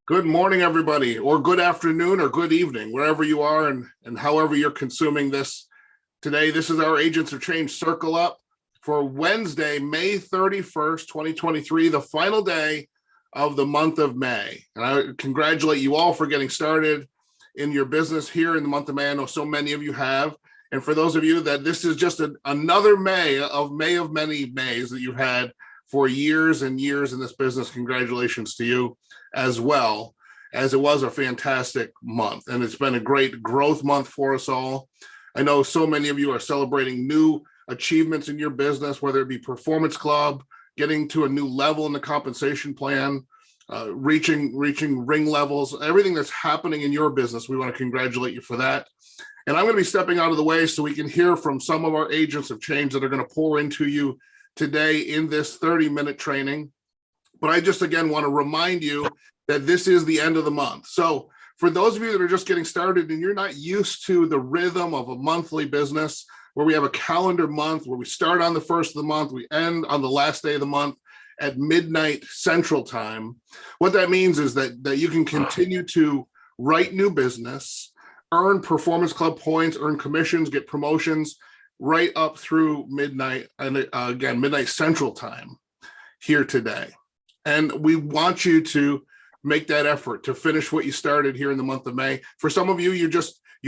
Good morning, everybody, or good afternoon, or good evening, wherever you are and however you're consuming this today. This is our Agents of Change Circle Up for Wednesday, May 31st, 2023, the final day of the month of May. And I congratulate you all for getting started in your business here in the month of May. I know so many of you have. And for those of you that this is just another May of many Mays that you've had for years and years in this business, congratulations to you as well, as it was a fantastic month. And it's been a great growth month for us all. I know so many of you are celebrating new achievements in your business, whether it be Performance Club, getting to a new level in the compensation plan, reaching ring levels, everything that's happening in your business. We want to congratulate you for that. And I'm going to be stepping out of the way so we can hear from some of our agents of change that are going to pour into you today in this 30-minute training. But I just, again, want to remind you that this is the end of the month. So for those of you that are just getting started and you're not used to the rhythm of a monthly business where we have a calendar month, where we start on the first of the month, we end on the last day of the month at midnight Central Time, what that means is that you can continue to write new business, earn Performance Club points, earn commissions, get promotions right up through midnight, and again, midnight Central Time here today. And we want you to make that effort to finish what you started here in the month of May. For some of you, you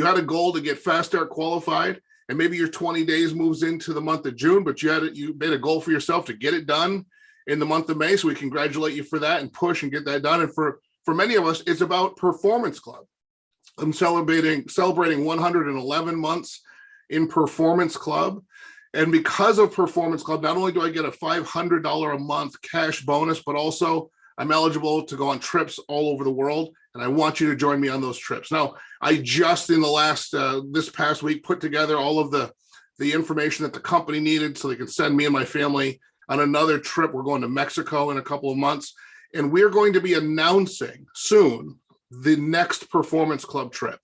had a goal to get Fast Start qualified, and maybe your 20 days moves into the month of June, but you made a goal for yourself to get it done in the month of May. So we congratulate you for that and push and get that done. And for many of us, it's about Performance Club. I'm celebrating 111 months in Performance Club. And because of Performance Club, not only do I get a $500 a month cash bonus, but also I'm eligible to go on trips all over the world. And I want you to join me on those trips. Now, I just in the last, this past week, put together all of the information that the company needed so they can send me and my family on another trip. We're going to Mexico in a couple of months. And we're going to be announcing soon the next Performance Club trip.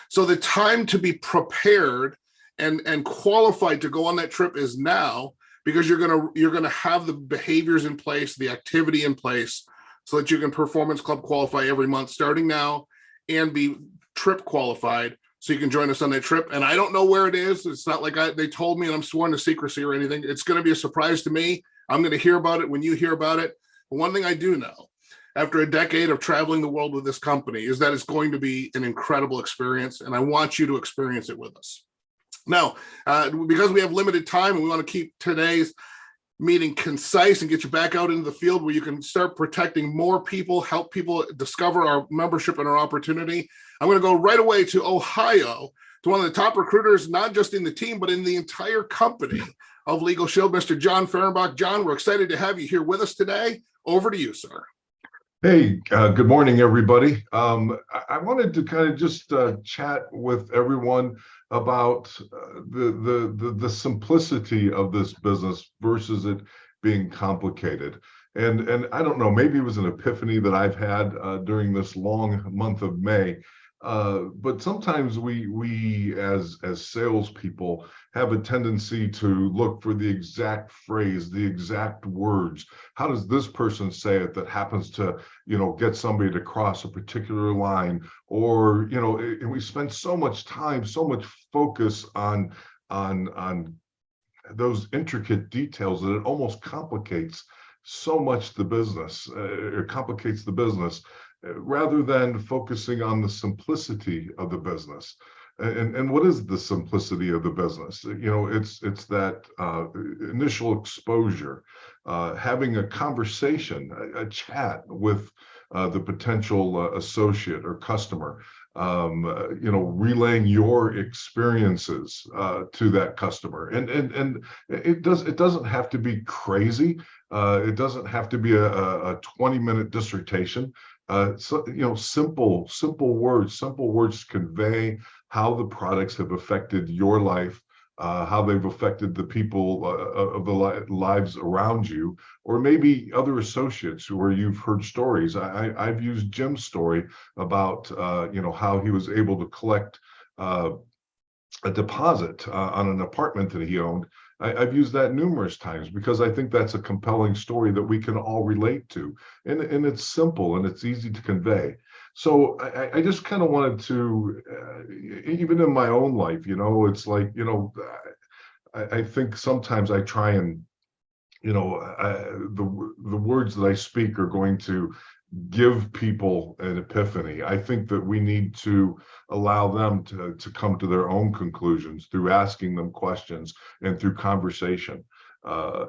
So the time to be prepared and qualified to go on that trip is now, because you're gonna have the behaviors in place, the activity in place, so that you can Performance Club qualify every month starting now and be trip qualified, so you can join us on that trip. And I don't know where it is. It's not like they told me and I'm sworn to secrecy or anything. It's going to be a surprise to me. I'm going to hear about it when you hear about it. But one thing I do know, after a decade of traveling the world with this company, is that it's going to be an incredible experience, and I want you to experience it with us. Now, because we have limited time and we want to keep today's meeting concise and get you back out into the field where you can start protecting more people, help people discover our membership and our opportunity, I'm going to go right away to Ohio, to one of the top recruiters, not just in the team, but in the entire company of Legal Shield, Mr. John Fehrenbach. John, we're excited to have you here with us today. Over to you, sir. Hey, good morning, everybody. I wanted to kind of just chat with everyone about the simplicity of this business versus it being complicated. And I don't know, maybe it was an epiphany that I've had during this long month of May. But sometimes we as salespeople have a tendency to look for the exact phrase, the exact words. How does this person say it that happens to, get somebody to cross a particular line? Or, and we spend so much time, so much focus on those intricate details that it almost complicates so much the business. It complicates the business, rather than focusing on the simplicity of the business. And what is the simplicity of the business? It's that initial exposure, having a conversation, a chat with the potential associate or customer, relaying your experiences to that customer. And it doesn't have to be crazy. It doesn't have to be a 20-minute dissertation. Simple words convey how the products have affected your life, how they've affected the people of the lives around you, or maybe other associates where you've heard stories. I've used Jim's story about how he was able to collect a deposit on an apartment that he owned. I've used that numerous times because I think that's a compelling story that we can all relate to. And it's simple and it's easy to convey. So I just kind of wanted to, even in my own life, it's like, I think sometimes I try and, the words that I speak are going to give people an epiphany. I think that we need to allow them to come to their own conclusions through asking them questions and through conversation.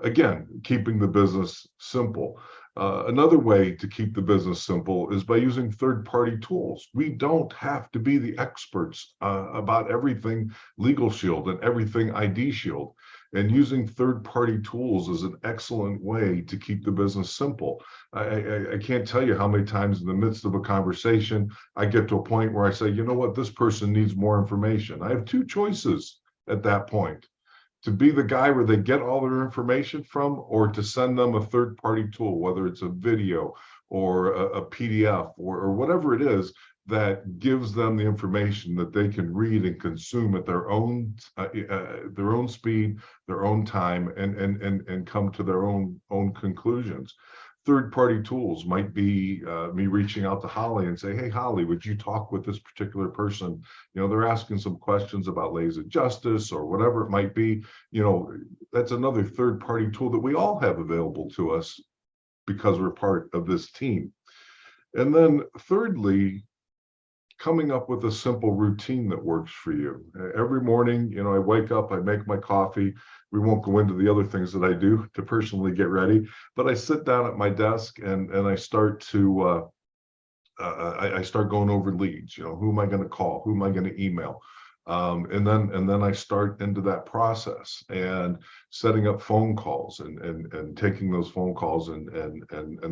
Again, keeping the business simple. Another way to keep the business simple is by using third-party tools. We don't have to be the experts about everything Legal Shield and everything ID Shield. And using third-party tools is an excellent way to keep the business simple. I can't tell you how many times in the midst of a conversation, I get to a point where I say, you know what, this person needs more information. I have two choices at that point: to be the guy where they get all their information from, or to send them a third-party tool, whether it's a video or a PDF or whatever it is that gives them the information that they can read and consume at their own speed, their own time, and come to their own conclusions. Third-party tools might be me reaching out to Holly and say, hey, Holly, would you talk with this particular person? They're asking some questions about laws of justice or whatever it might be. That's another third-party tool that we all have available to us because we're part of this team. And then thirdly, coming up with a simple routine that works for you. Every morning, I wake up, I make my coffee. We won't go into the other things that I do to personally get ready, but I sit down at my desk and I start to I start going over leads. Who am I going to call? Who am I going to email? And then I start into that process and setting up phone calls and taking those phone calls and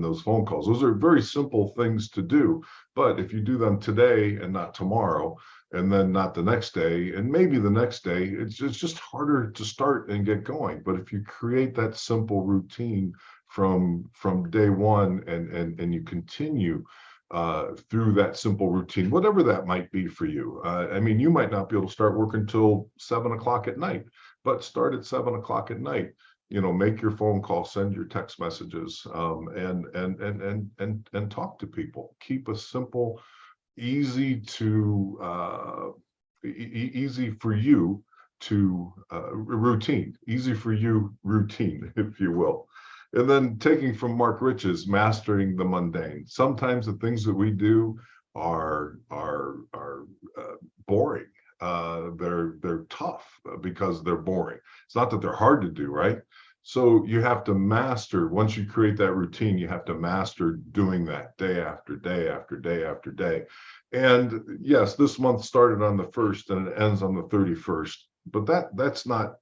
those phone calls. Those are very simple things to do, but if you do them today and not tomorrow, and then not the next day, and maybe the next day, it's just harder to start and get going. But if you create that simple routine from day one and you continue through that simple routine, whatever that might be for you. You might not be able to start working till 7 o'clock at night, but start at 7 o'clock at night. Make your phone call, send your text messages, and talk to people. Keep a simple, easy for you to routine, if you will. And then taking from Mark Rich's Mastering the Mundane. Sometimes the things that we do are boring. They're tough because they're boring. It's not that they're hard to do, right? So you have to master, once you create that routine, you have to master doing that day after day after day after day. And yes, this month started on the 1st and it ends on the 31st. But that's not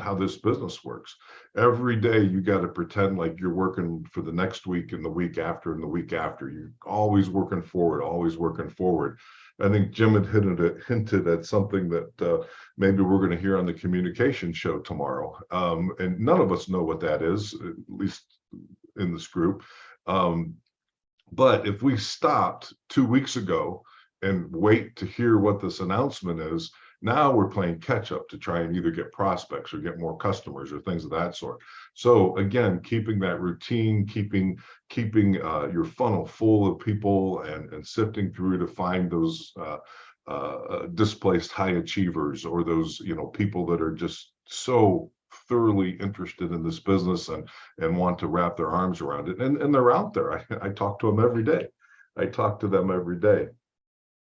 how this business works. Every day you got to pretend like you're working for the next week and the week after and the week after. You're always working forward, always working forward. I think Jim had hinted at something that maybe we're going to hear on the communication show tomorrow. And none of us know what that is, at least in this group. But if we stopped 2 weeks ago and wait to hear what this announcement is, now we're playing catch up to try and either get prospects or get more customers or things of that sort. So again, keeping that routine, keeping your funnel full of people and sifting through to find those displaced high achievers, or those people that are just so thoroughly interested in this business and want to wrap their arms around it. And they're out there. I talk to them every day.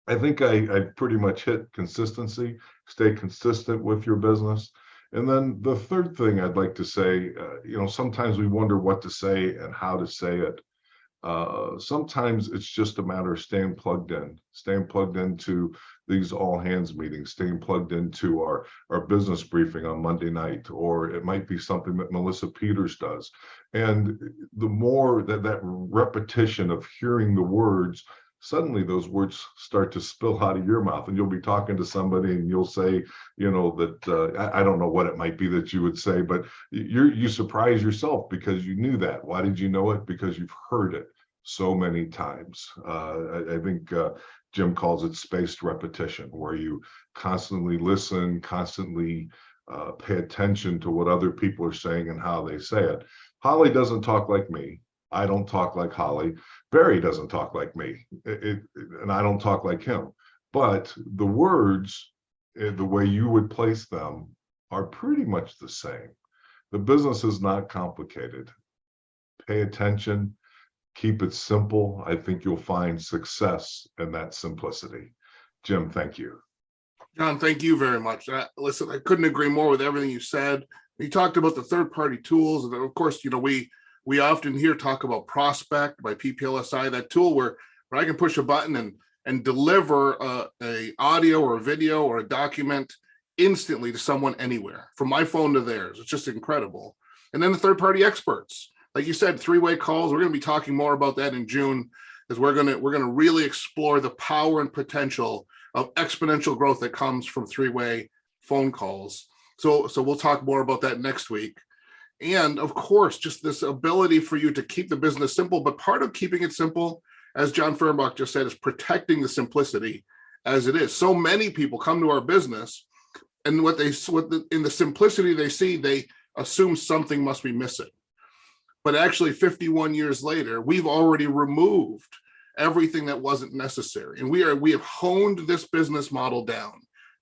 I think I pretty much hit consistency. Stay consistent with your business. And then the third thing I'd like to say, sometimes we wonder what to say and how to say it. Sometimes it's just a matter of staying plugged into these all hands meetings, staying plugged into our business briefing on Monday night, or it might be something that Melissa Peters does. And the more that repetition of hearing the words, suddenly those words start to spill out of your mouth, and you'll be talking to somebody and you'll say, that I don't know what it might be that you would say, but you surprise yourself because you knew that. Why did you know it? Because you've heard it so many times. I think Jim calls it spaced repetition, where you constantly listen, constantly pay attention to what other people are saying and how they say it. Holly doesn't talk like me. I don't talk like Holly. Barry doesn't talk like me, and I don't talk like him. But the words, the way you would place them, are pretty much the same. The business is not complicated. Pay attention, keep it simple. I think you'll find success in that simplicity. Jim, thank you. John, thank you very much. Listen, I couldn't agree more with everything you said. You talked about the third-party tools, and of course, we often hear talk about Prospect by PPLSI, that tool where I can push a button and deliver a audio or a video or a document instantly to someone anywhere, from my phone to theirs. It's just incredible. And then the third-party experts, like you said, three-way calls. We're going to be talking more about that in June, as we're going to really explore the power and potential of exponential growth that comes from three-way phone calls. So we'll talk more about that next week. And of course, just this ability for you to keep the business simple, but part of keeping it simple, as John Fernbach just said, is protecting the simplicity as it is. So many people come to our business, and in the simplicity they see, they assume something must be missing. But actually, 51 years later, we've already removed everything that wasn't necessary. And we have honed this business model down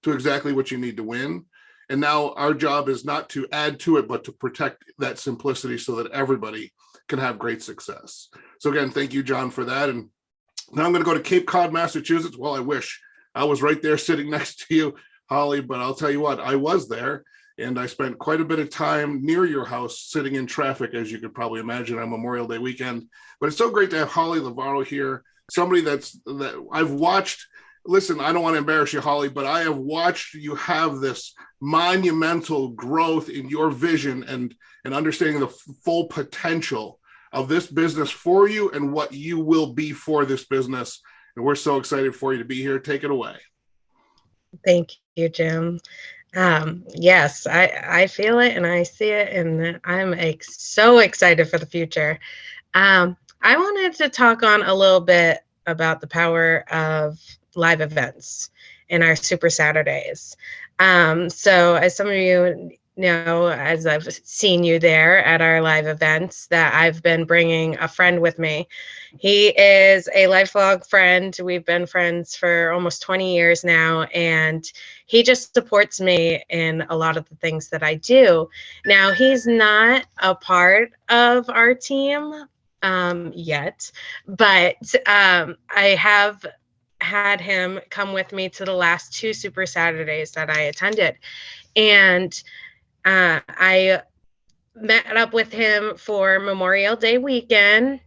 to exactly what you need to win. And now our job is not to add to it, but to protect that simplicity so that everybody can have great success. So again, thank you, John, for that. And now I'm going to go to Cape Cod, Massachusetts. Well, I wish I was right there sitting next to you, Holly, but I'll tell you what, I was there. And I spent quite a bit of time near your house sitting in traffic, as you could probably imagine, on Memorial Day weekend. But it's so great to have Holly Lavaro here, somebody that I've watched. Listen, I don't want to embarrass you, Holly, but I have watched you have this monumental growth in your vision and understanding the full potential of this business for you and what you will be for this business. And we're so excited for you to be here. Take it away. Thank you, Jim. Yes, I feel it and I see it, and I'm so excited for the future. I wanted to talk on a little bit about the power of live events in our Super Saturdays. So as some of you know, as I've seen you there at our live events, that I've been bringing a friend with me. He is a lifelong friend. We've been friends for almost 20 years now, and he just supports me in a lot of the things that I do. Now, he's not a part of our team yet, but I have had him come with me to the last 2 Super Saturdays that I attended. And I met up with him for Memorial Day weekend,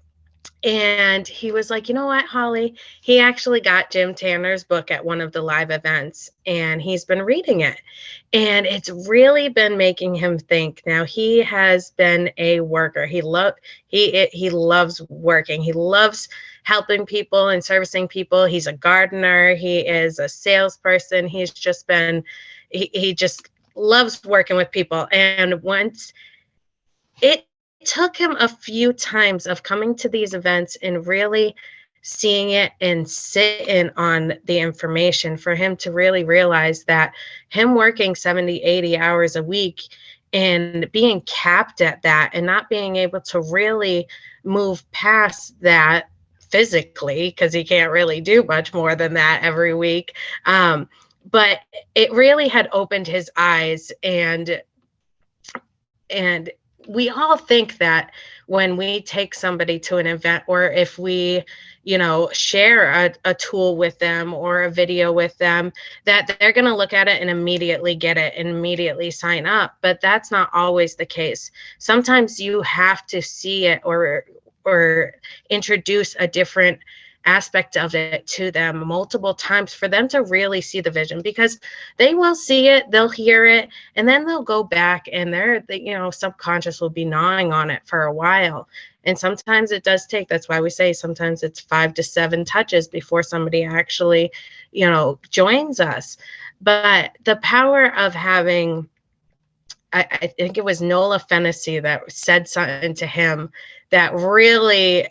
and he was like, you know what, Holly, he actually got Jim Tanner's book at one of the live events, and he's been reading it. And it's really been making him think. Now, he has been a worker. He loves working. He loves helping people and servicing people. He's a gardener. He is a salesperson. He's just been, he just loves working with people. And once it took him a few times of coming to these events and really seeing it and sitting on the information for him to really realize that him working 70, 80 hours a week and being capped at that and not being able to really move past that physically, because he can't really do much more than that every week. But it really had opened his eyes, and we all think that when we take somebody to an event, or if we, share a tool with them or a video with them, that they're going to look at it and immediately get it and immediately sign up. But that's not always the case. Sometimes you have to see it or introduce a different aspect of it to them multiple times for them to really see the vision, because they will see it, they'll hear it, and then they'll go back and their subconscious will be gnawing on it for a while. And sometimes it does take, that's why we say sometimes it's 5 to 7 touches before somebody actually, joins us. But the power of having, I think it was Nola Fennessy that said something to him that really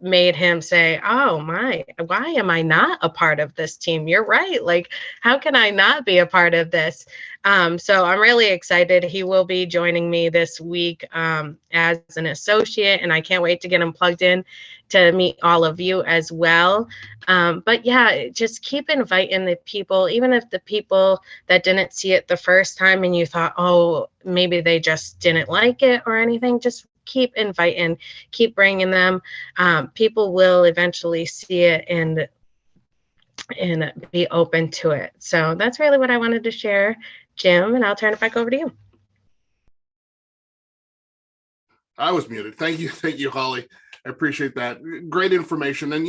made him say, oh my, why am I not a part of this team? You're right. Like, how can I not be a part of this? So I'm really excited. He will be joining me this week as an associate, and I can't wait to get him plugged in to meet all of you as well. But yeah, just keep inviting the people, even if the people that didn't see it the first time and you thought, oh, maybe they just didn't like it or anything, just keep inviting, keep bringing them. People will eventually see it and be open to it. So that's really what I wanted to share, Jim, and I'll turn it back over to you. I was muted. Thank you, Holly. I appreciate that. Great information. And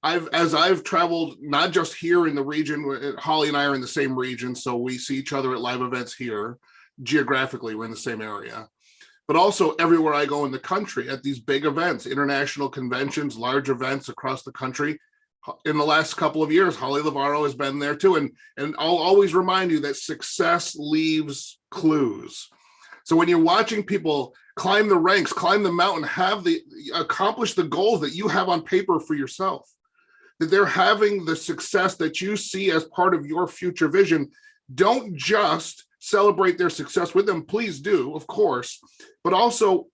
I've traveled not just here in the region. Holly and I are in the same region, so we see each other at live events here. Geographically, we're in the same area, but also everywhere I go in the country at these big events, international conventions, large events across the country. In the last couple of years, Holly Lavarro has been there too. And I'll always remind you that success leaves clues. So when you're watching people climb the ranks, climb the mountain, accomplish the goals that you have on paper for yourself, that they're having the success that you see as part of your future vision, don't just celebrate their success with them. Please do, of course, but also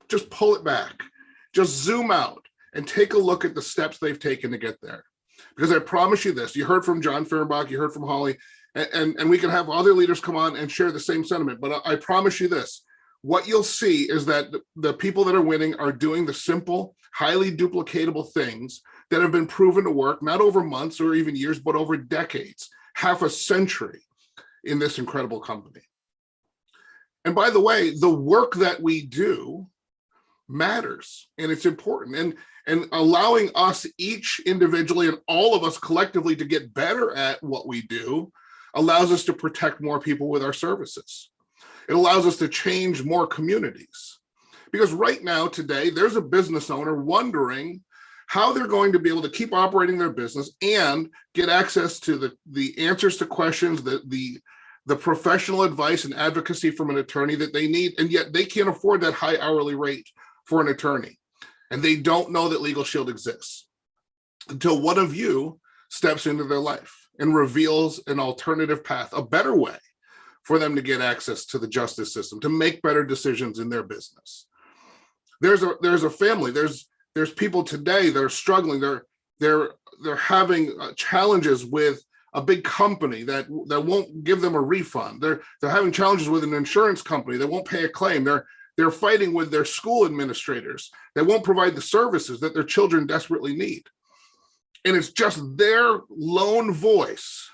just pull it back, just zoom out and take a look at the steps they've taken to get there. Because I promise you this, you heard from John Fehrenbach, you heard from Holly, and we can have other leaders come on and share the same sentiment, but I promise you this, what you'll see is that the people that are winning are doing the simple, highly duplicatable things that have been proven to work, not over months or even years, but over decades, half a century in this incredible company. And by the way, the work that we do matters and it's important. And allowing us each individually and all of us collectively to get better at what we do allows us to protect more people with our services. It allows us to change more communities. Because right now, today, there's a business owner wondering how they're going to be able to keep operating their business and get access to the answers to questions, the professional advice and advocacy from an attorney that they need, and yet they can't afford that high hourly rate for an attorney. And they don't know that Legal Shield exists until one of you steps into their life and reveals an alternative path, a better way for them to get access to the justice system, to make better decisions in their business. There's a family, there's people today that are struggling, they're having challenges with a big company that won't give them a refund. They're having challenges with an insurance company that won't pay a claim. They're fighting with their school administrators that won't provide the services that their children desperately need. And it's just their lone voice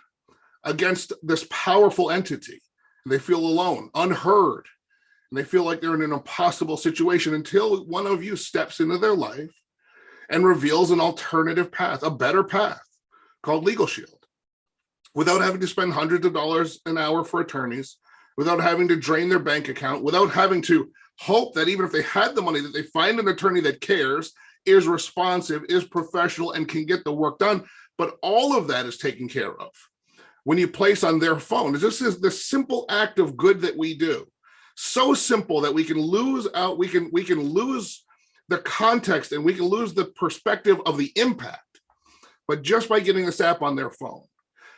against this powerful entity. And they feel alone, unheard, and they feel like they're in an impossible situation until one of you steps into their life and reveals an alternative path, a better path called Legal Shield, without having to spend hundreds of dollars an hour for attorneys, without having to drain their bank account, without having to hope that even if they had the money, that they find an attorney that cares, is responsive, is professional, and can get the work done. But all of that is taken care of when you place on their phone. This is the simple act of good that we do. So simple that we can lose out, we can lose the context and we can lose the perspective of the impact. But just by getting this app on their phone,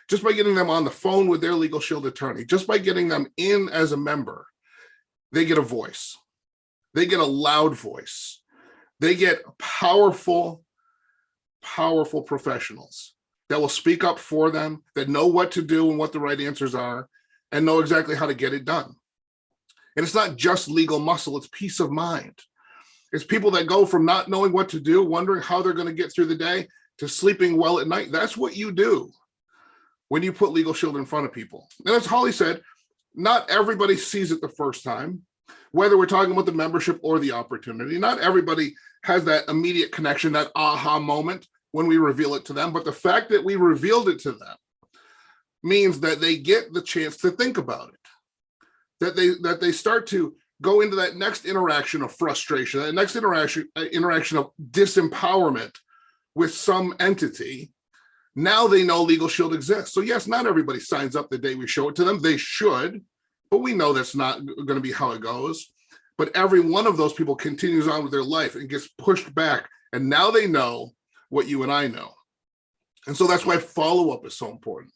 just by getting them on the phone with their Legal Shield attorney, just by getting them in as a member, they get a voice. They get a loud voice. They get powerful, powerful professionals that will speak up for them, that know what to do and what the right answers are, and know exactly how to get it done. And it's not just legal muscle, it's peace of mind. It's people that go from not knowing what to do, wondering how they're going to get through the day, to sleeping well at night. That's what you do when you put Legal Shield in front of people. And as Holly said, not everybody sees it the first time, whether we're talking about the membership or the opportunity. Not everybody has that immediate connection, that aha moment when we reveal it to them. But the fact that we revealed it to them means that they get the chance to think about it, that they start to go into that next interaction of frustration, that next interaction of disempowerment with some entity. Now they know Legal Shield exists. So yes, not everybody signs up the day we show it to them. They should, but we know that's not going to be how it goes. but every one of those people continues on with their life and gets pushed back. And now they know what you and I know. And so that's why follow-up is so important.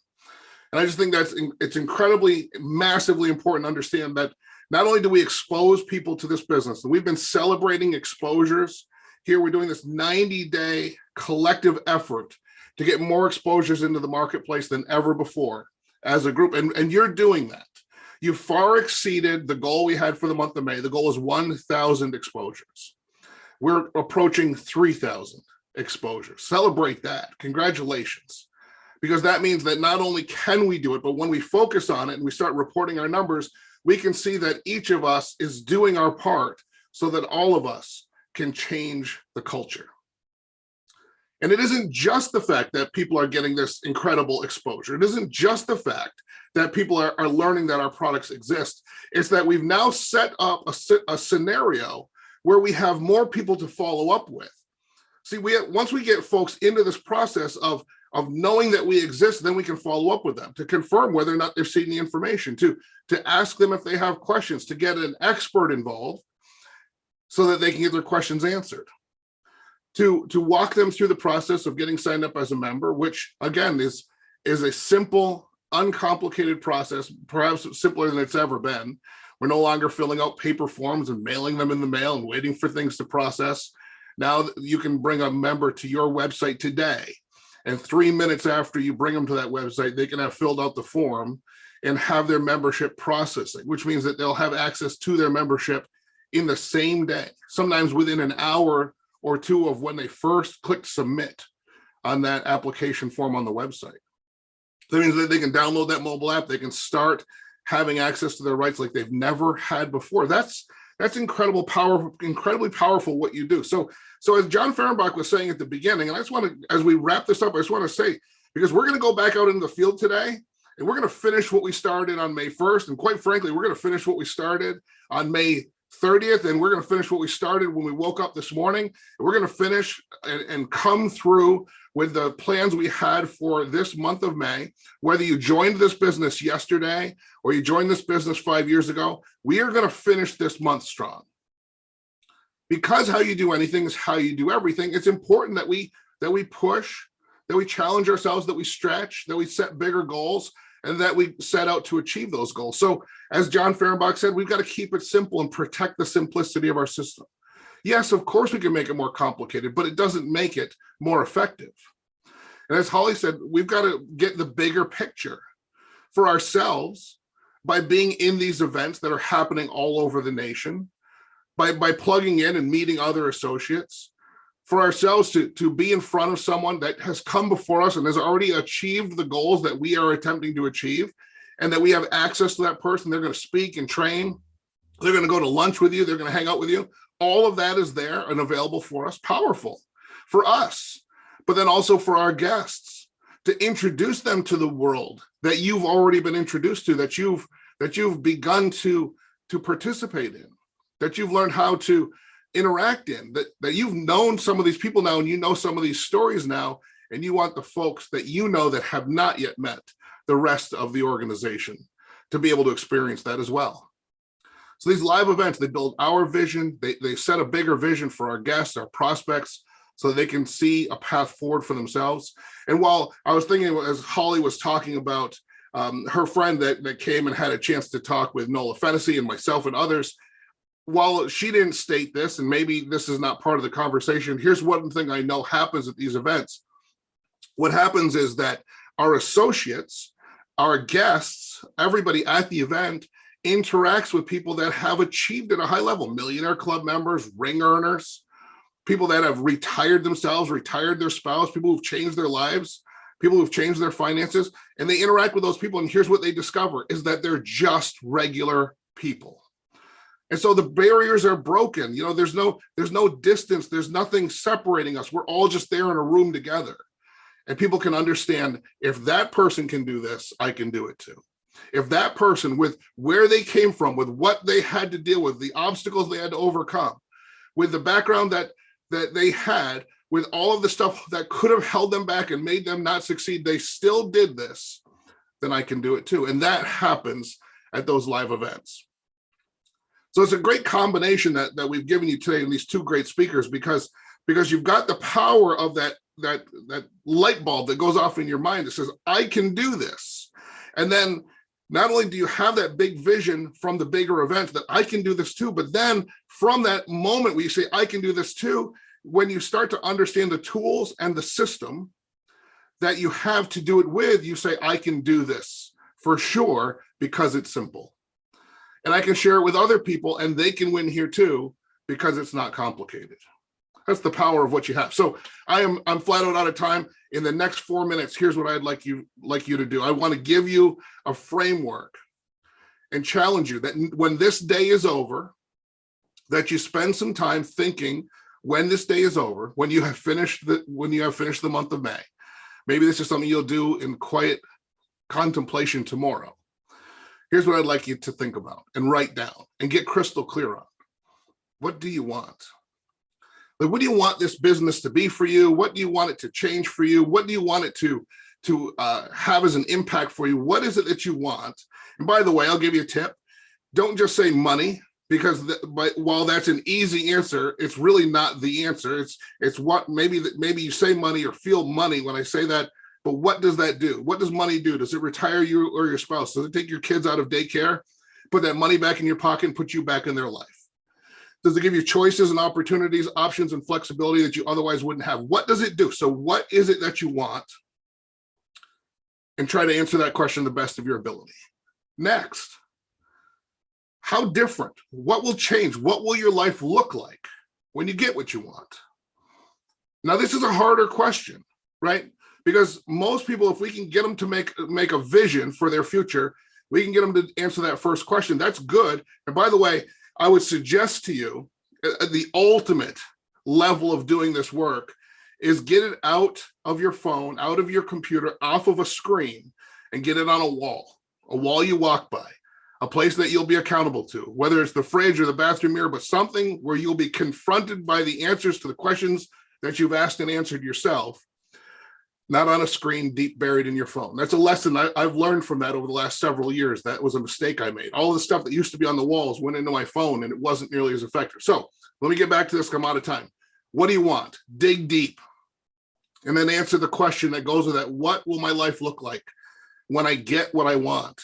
And I just think it's incredibly, massively important to understand that not only do we expose people to this business, and we've been celebrating exposures here, we're doing this 90-day collective effort to get more exposures into the marketplace than ever before as a group. And you're doing that. You far exceeded the goal we had for the month of May. The goal is 1,000 exposures. We're approaching 3,000 exposures. Celebrate that. Congratulations. Because that means that not only can we do it, but when we focus on it and we start reporting our numbers, we can see that each of us is doing our part so that all of us can change the culture. And it isn't just the fact that people are getting this incredible exposure. It isn't just the fact that people are learning that our products exist. It's that we've now set up a scenario where we have more people to follow up with. See, once we get folks into this process of knowing that we exist, then we can follow up with them to confirm whether or not they've seen the information, to ask them if they have questions, to get an expert involved so that they can get their questions answered, to walk them through the process of getting signed up as a member, which again is a simple, uncomplicated process, perhaps simpler than it's ever been. We're no longer filling out paper forms and mailing them in the mail and waiting for things to process. Now you can bring a member to your website today, and 3 minutes after you bring them to that website, they can have filled out the form and have their membership processing, which means that they'll have access to their membership in the same day, sometimes within an hour or two of when they first clicked submit on that application form on the website. That means that they can download that mobile app, they can start having access to their rights like they've never had before. That's incredibly powerful what you do. So as John Fehrenbach was saying at the beginning, and I just want to, as we wrap this up, I just want to say, because we're going to go back out into the field today, and we're going to finish what we started on May 1st. And quite frankly, we're going to finish what we started on May 30th, and we're going to finish what we started when we woke up this morning. And we're going to finish and come through with the plans we had for this month of May. Whether you joined this business yesterday or you joined this business 5 years ago, we are going to finish this month strong. Because how you do anything is how you do everything. It's important that we push, that we challenge ourselves, that we stretch, that we set bigger goals, and that we set out to achieve those goals. So as John Fehrenbach said, we've got to keep it simple and protect the simplicity of our system. Yes, of course we can make it more complicated, but it doesn't make it more effective. And as Holly said, we've got to get the bigger picture for ourselves by being in these events that are happening all over the nation, by plugging in and meeting other associates, for ourselves to be in front of someone that has come before us and has already achieved the goals that we are attempting to achieve, and that we have access to that person. They're going to speak and train. They're going to go to lunch with you. They're going to hang out with you. All of that is there and available for us, powerful for us, but then also for our guests, to introduce them to the world that you've already been introduced to, that you've begun to participate in, that you've learned how to interact in, that you've known some of these people now, and you know some of these stories now, and you want the folks that you know that have not yet met the rest of the organization to be able to experience that as well. So these live events, they build our vision, they set a bigger vision for our guests, our prospects, so they can see a path forward for themselves. And while I was thinking, as Holly was talking about her friend that came and had a chance to talk with Nola Fennessy and myself and others, while she didn't state this, and maybe this is not part of the conversation, here's one thing I know happens at these events. What happens is that our associates, our guests, everybody at the event interacts with people that have achieved at a high level, Millionaire Club members, ring earners, people that have retired themselves, retired their spouse, people who've changed their lives, people who've changed their finances, and they interact with those people. And here's what they discover is that they're just regular people. And so the barriers are broken. You know, there's no distance. There's nothing separating us. We're all just there in a room together. And people can understand, if that person can do this, I can do it too. If that person, with where they came from, with what they had to deal with, the obstacles they had to overcome, with the background that they had, with all of the stuff that could have held them back and made them not succeed, they still did this, then I can do it too. And that happens at those live events. So it's a great combination that we've given you today in these two great speakers, because you've got the power of that light bulb that goes off in your mind that says, I can do this. And then not only do you have that big vision from the bigger event that I can do this too, but then from that moment where you say, I can do this too, when you start to understand the tools and the system that you have to do it with, you say, I can do this for sure because it's simple. And I can share it with other people and they can win here too because it's not complicated. That's the power of what you have. So I'm flat out of time. In the next 4 minutes, here's what I'd like you to do. I want to give you a framework and challenge you that when this day is over, that you spend some time thinking when this day is over, when you have finished the month of May. Maybe this is something you'll do in quiet contemplation tomorrow. Here's what I'd like you to think about and write down and get crystal clear on. What do you want? Like, what do you want this business to be for you? What do you want it to change for you? What do you want it to have as an impact for you? What is it that you want? And by the way, I'll give you a tip. Don't just say money, because while that's an easy answer, it's really not the answer. It's what maybe you say money or feel money when I say that, but what does that do? What does money do? Does it retire you or your spouse? Does it take your kids out of daycare, put that money back in your pocket and put you back in their life? Does it give you choices and opportunities, options and flexibility that you otherwise wouldn't have? What does it do? So what is it that you want? And try to answer that question to the best of your ability. Next, how different? What will change? What will your life look like when you get what you want? Now, this is a harder question, right? Because most people, if we can get them to make a vision for their future, we can get them to answer that first question. That's good. And by the way, I would suggest to you the ultimate level of doing this work is get it out of your phone, out of your computer, off of a screen, and get it on a wall you walk by, a place that you'll be accountable to, whether it's the fridge or the bathroom mirror, but something where you'll be confronted by the answers to the questions that you've asked and answered yourself, not on a screen deep buried in your phone. That's a lesson I've learned from that over the last several years. That was a mistake I made. All the stuff that used to be on the walls went into my phone and it wasn't nearly as effective. So let me get back to this, I'm out of time. What do you want? Dig deep. And then answer the question that goes with that. What will my life look like when I get what I want?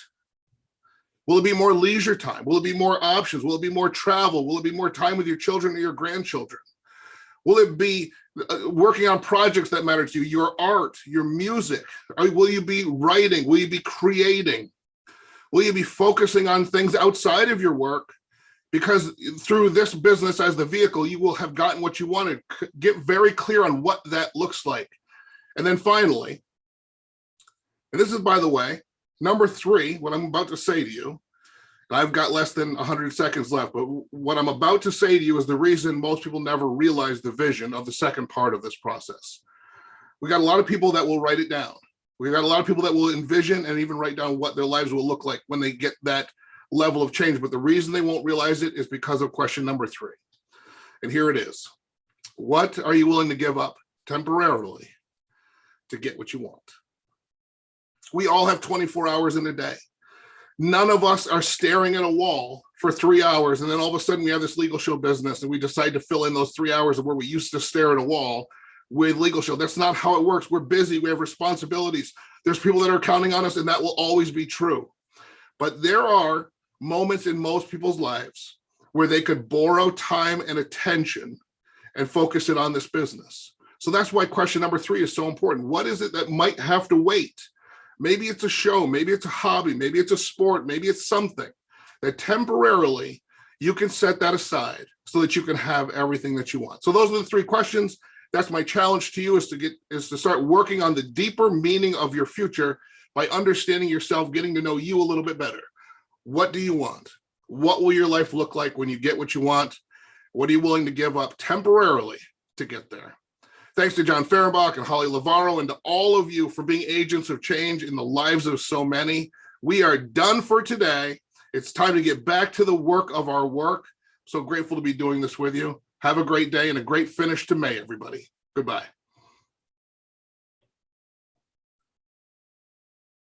Will it be more leisure time? Will it be more options? Will it be more travel? Will it be more time with your children or your grandchildren? Will it be working on projects that matter to you, your art, your music? Will you be writing? Will you be creating? Will you be focusing on things outside of your work? Because through this business as the vehicle, you will have gotten what you wanted. Get very clear on what that looks like. And then finally, and this is, by the way, number 3, what I'm about to say to you, and I've got less than 100 seconds left, but what I'm about to say to you is the reason most people never realize the vision of the second part of this process. We got a lot of people that will write it down. We got a lot of people that will envision and even write down what their lives will look like when they get that level of change. But the reason they won't realize it is because of question number 3. And here it is. What are you willing to give up temporarily to get what you want? We all have 24 hours in a day. None of us are staring at a wall for 3 hours and then all of a sudden we have this legal show business and we decide to fill in those 3 hours of where we used to stare at a wall with legal show. That's not how it works. We're busy. We have responsibilities. There's people that are counting on us, and that will always be true. But there are moments in most people's lives where they could borrow time and attention and focus it on this business. So that's why question number 3 is so important. What is it that might have to wait? Maybe it's a show, maybe it's a hobby, maybe it's a sport, maybe it's something that temporarily you can set that aside so that you can have everything that you want. So those are the 3 questions. That's my challenge to you, is to start working on the deeper meaning of your future by understanding yourself, getting to know you a little bit better. What do you want? What will your life look like when you get what you want? What are you willing to give up temporarily to get there? Thanks to John Fehrenbach and Holly Lavaro, and to all of you for being agents of change in the lives of so many. We are done for today. It's time to get back to the work of our work. So grateful to be doing this with you. Have a great day and a great finish to May, everybody. Goodbye.